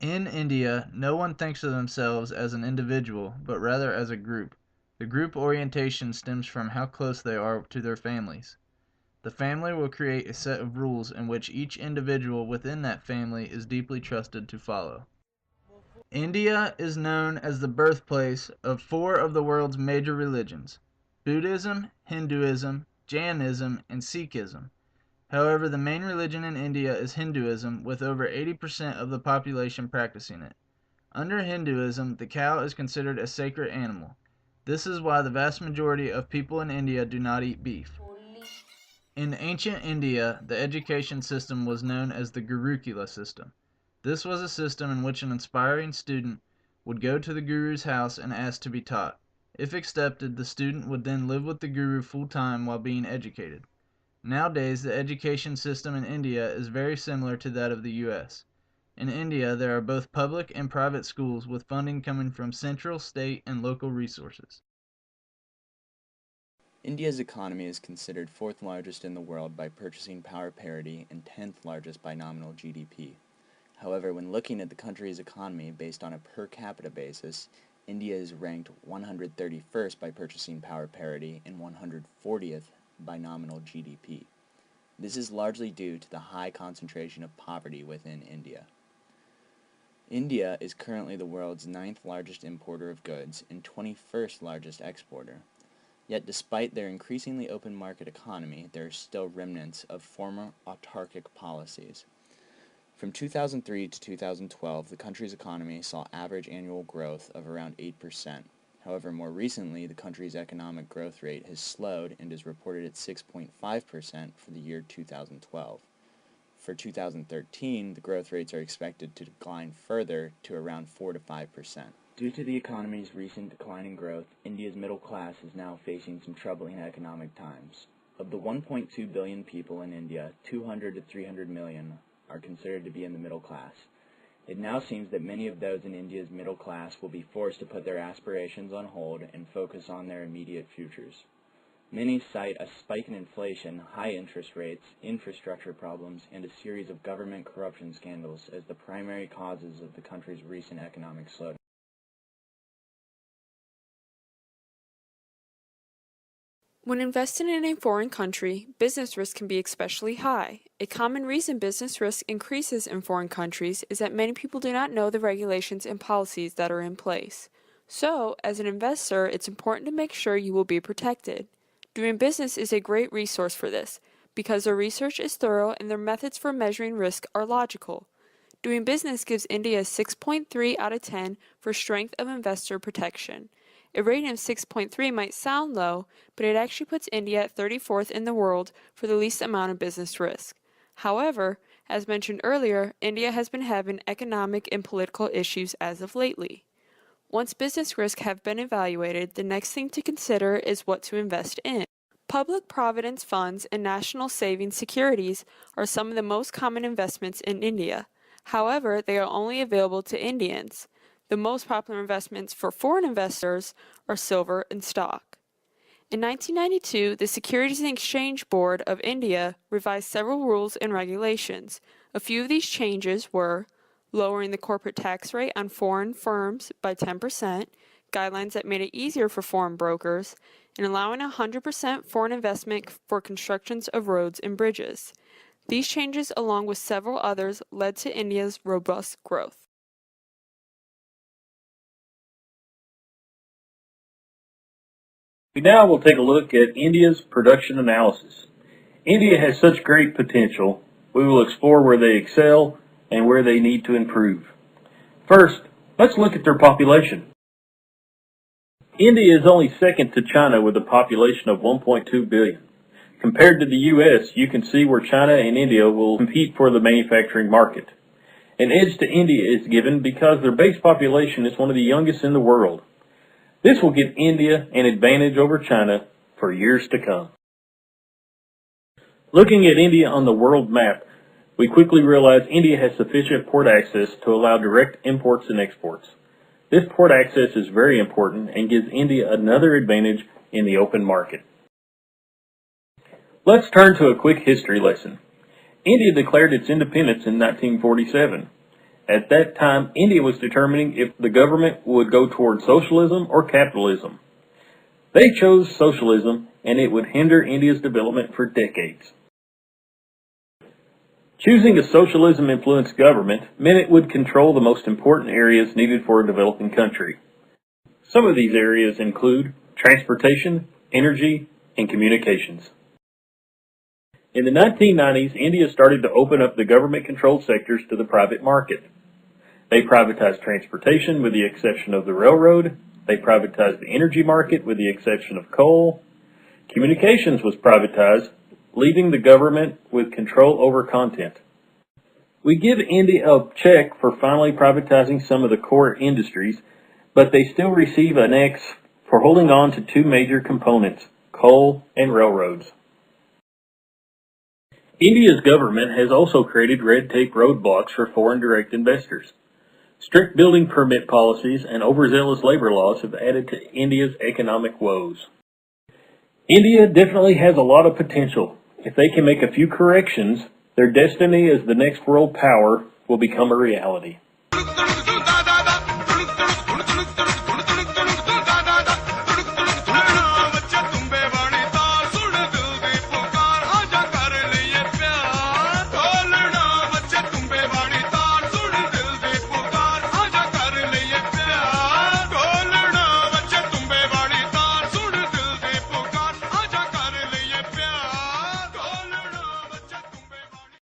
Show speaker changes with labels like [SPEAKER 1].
[SPEAKER 1] In India, no one thinks of themselves as an individual, but rather as a group. The group orientation stems from how close they are to their families. The family will create a set of rules in which each individual within that family is deeply trusted to follow. India is known as the birthplace of four of the world's major religions: Buddhism, Hinduism, Jainism, and Sikhism. However, the main religion in India is Hinduism, with over 80% of the population practicing it. Under Hinduism, the cow is considered a sacred animal. This is why the vast majority of people in India do not eat beef. In ancient India, the education system was known as the Gurukula system. This was a system in which an aspiring student would go to the guru's house and ask to be taught. If accepted, the student would then live with the guru full time while being educated. Nowadays, the education system in India is very similar to that of the US. In India, there are both public and private schools with funding coming from central, state, and local resources.
[SPEAKER 2] India's economy is considered fourth largest in the world by purchasing power parity and 10th largest by nominal GDP. However, when looking at the country's economy based on a per capita basis, India is ranked 131st by purchasing power parity and 140th by nominal GDP. This is largely due to the high concentration of poverty within India. India is currently the world's 9th largest importer of goods and 21st largest exporter. Yet despite their increasingly open market economy, there are still remnants of former autarkic policies. From 2003 to 2012, the country's economy saw average annual growth of around 8%. However, more recently, the country's economic growth rate has slowed and is reported at 6.5% for the year 2012. For 2013, the growth rates are expected to decline further to around 4 to 5%. Due to the economy's recent decline in growth, India's middle class is now facing some troubling economic times. Of the 1.2 billion people in India, 200 to 300 million are considered to be in the middle class. It now seems that many of those in India's middle class will be forced to put their aspirations on hold and focus on their immediate futures. Many cite a spike in inflation, high interest rates, infrastructure problems, and a series of government corruption scandals as the primary causes of the country's recent economic slowdown.
[SPEAKER 3] When investing in a foreign country, business risk can be especially high. A common reason business risk increases in foreign countries is that many people do not know the regulations and policies that are in place. So, as an investor, it's important to make sure you will be protected. Doing business is a great resource for this, because their research is thorough and their methods for measuring risk are logical. Doing business gives India a 6.3 out of 10 for strength of investor protection. A rating of 6.3 might sound low, but it actually puts India at 34th in the world for the least amount of business risk. However, as mentioned earlier, India has been having economic and political issues as of lately. Once business risks have been evaluated, the next thing to consider is what to invest in. Public provident funds and national savings securities are some of the most common investments in India. However, they are only available to Indians. The most popular investments for foreign investors are silver and stock. In 1992, the Securities and Exchange Board of India revised several rules and regulations. A few of these changes were lowering the corporate tax rate on foreign firms by 10%, guidelines that made it easier for foreign brokers, and allowing 100% foreign investment for constructions of roads and bridges. These changes, along with several others, led to India's robust growth.
[SPEAKER 4] We now will take a look at India's production analysis. India has such great potential. We will explore where they excel and where they need to improve. First, let's look at their population. India is only second to China with a population of 1.2 billion. Compared to the US, you can see where China and India will compete for the manufacturing market. An edge to India is given because their base population is one of the youngest in the world. This will give India an advantage over China for years to come. Looking at India on the world map, we quickly realize India has sufficient port access to allow direct imports and exports. This port access is very important and gives India another advantage in the open market. Let's turn to a quick history lesson. India declared its independence in 1947. At that time, India was determining if the government would go toward socialism or capitalism. They chose socialism, and it would hinder India's development for decades. Choosing a socialism-influenced government meant it would control the most important areas needed for a developing country. Some of these areas include transportation, energy, and communications. In the 1990s, India started to open up the government-controlled sectors to the private market. They privatized transportation with the exception of the railroad. They privatized the energy market with the exception of coal. Communications was privatized, leaving the government with control over content. We give India a check for finally privatizing some of the core industries, but they still receive an X for holding on to two major components, coal and railroads. India's government has also created red tape roadblocks for foreign direct investors. Strict building permit policies and overzealous labor laws have added to India's economic woes. India definitely has a lot of potential. If they can make a few corrections, their destiny as the next world power will become a reality.